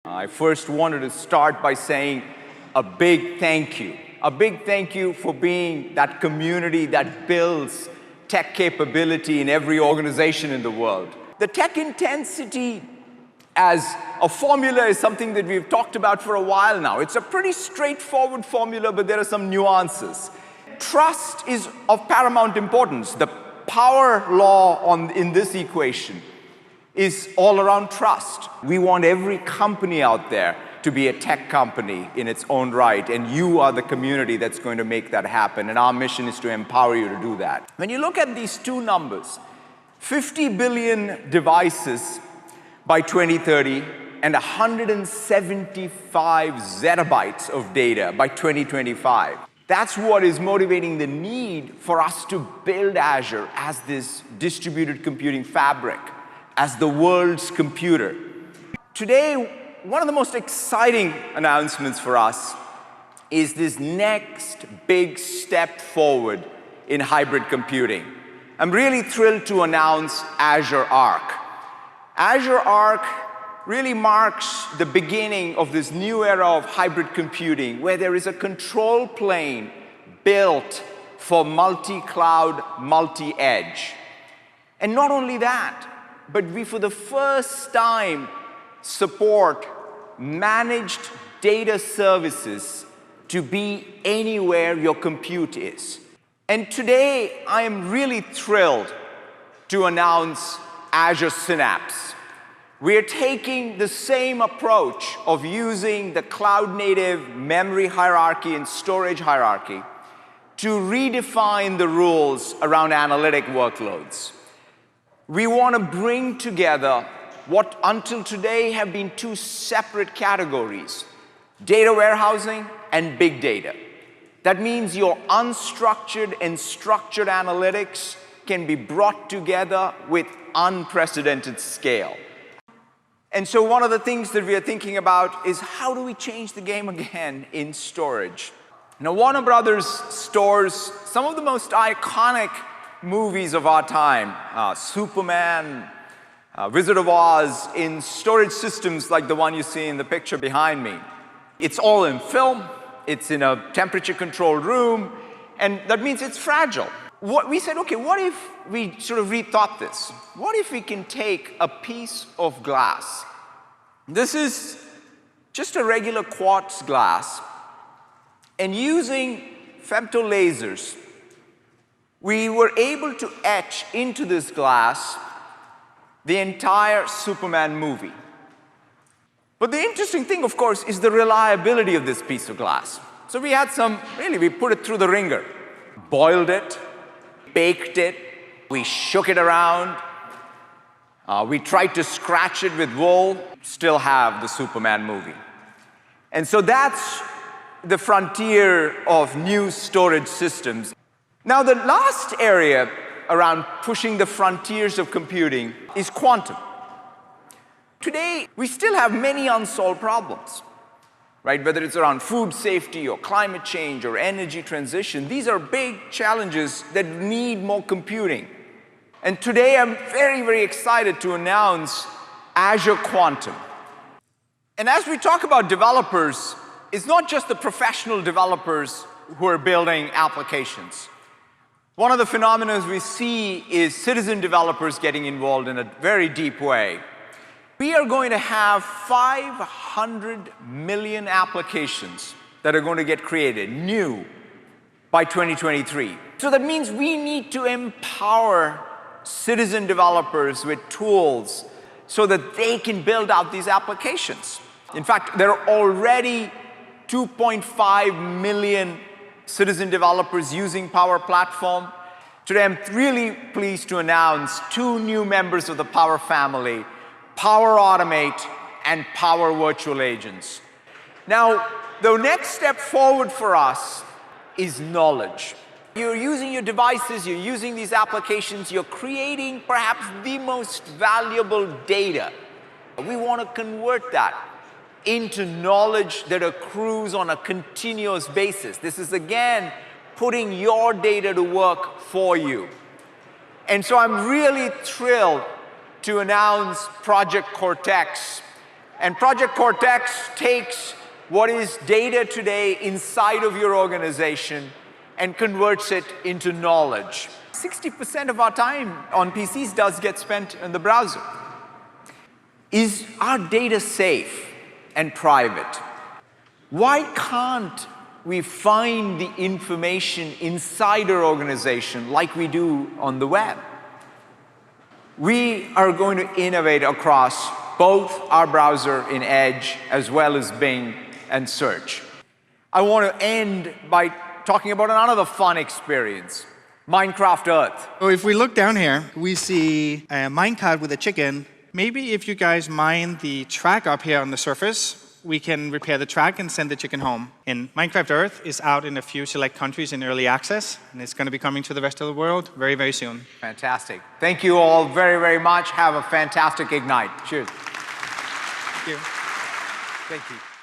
I first wanted to start by saying a big thank you. A big thank you for being that community that builds tech capability in every organization in the world. The tech intensity as a formula is something that we've talked about for a while now. It's a pretty straightforward formula, but there are some nuances. Trust is of paramount importance. The power law in this equation is all around trust. We want every company out there to be a tech company in its own right, and you are the community that's going to make that happen, and our mission is to empower you to do that. When you look at these two numbers, 50 billion devices by 2030 and 175 zettabytes of data by 2025. That's what is motivating the need for us to build Azure as this distributed computing fabric, as the world's computer. Today, one of the most exciting announcements for us is this next big step forward in hybrid computing. I'm really thrilled to announce Azure Arc. Azure Arc really marks the beginning of this new era of hybrid computing, where there is a control plane built for multi-cloud, multi-edge. And not only that, but we, for the first time, support managed data services to be anywhere your compute is. And today, I am really thrilled to announce Azure Synapse. We're taking the same approach of using the cloud-native memory hierarchy and storage hierarchy to redefine the rules around analytic workloads. We want to bring together what until today have been two separate categories: data warehousing and big data. That means your unstructured and structured analytics can be brought together with unprecedented scale. And so one of the things that we are thinking about is, how do we change the game again in storage? Now, Warner Brothers stores some of the most iconic movies of our time, Superman, Wizard of Oz, in storage systems like the one you see in the picture behind me. It's all in film, it's in a temperature-controlled room, and that means it's fragile. We said, okay, what if we sort of rethought this? What if we can take a piece of glass? This is just a regular quartz glass, and using femtolasers, we were able to etch into this glass the entire Superman movie. But the interesting thing, of course, is the reliability of this piece of glass. So we had we put it through the ringer, boiled it, baked it, we shook it around, we tried to scratch it with wool, still have the Superman movie. And so that's the frontier of new storage systems. Now, the last area around pushing the frontiers of computing is quantum. Today, we still have many unsolved problems, right? Whether it's around food safety or climate change or energy transition, these are big challenges that need more computing. And today, I'm very, very excited to announce Azure Quantum. And as we talk about developers, it's not just the professional developers who are building applications. One of the phenomena we see is citizen developers getting involved in a very deep way. We are going to have 500 million applications that are going to get created, new, by 2023. So that means we need to empower citizen developers with tools so that they can build out these applications. In fact, there are already 2.5 million citizen developers using Power Platform. Today, I'm really pleased to announce two new members of the Power family, Power Automate and Power Virtual Agents. Now, the next step forward for us is knowledge. You're using your devices, you're using these applications, you're creating perhaps the most valuable data. We want to convert that into knowledge that accrues on a continuous basis. This is, again, putting your data to work for you. And so I'm really thrilled to announce Project Cortex, And Project Cortex takes what is data today inside of your organization and converts it into knowledge. 60% of our time on PCs does get spent in the browser. Is our data safe and private? Why can't we find the information inside our organization like we do on the web? We are going to innovate across both our browser in Edge as well as Bing and Search. I want to end by talking about another fun experience, Minecraft Earth. So if we look down here, we see a minecart with a chicken. Maybe if you guys mine the track up here on the surface, we can repair the track and send the chicken home. And Minecraft Earth is out in a few select countries in early access, and it's going to be coming to the rest of the world very, very soon. Fantastic. Thank you all very, very much. Have a fantastic Ignite. Cheers. Thank you. Thank you.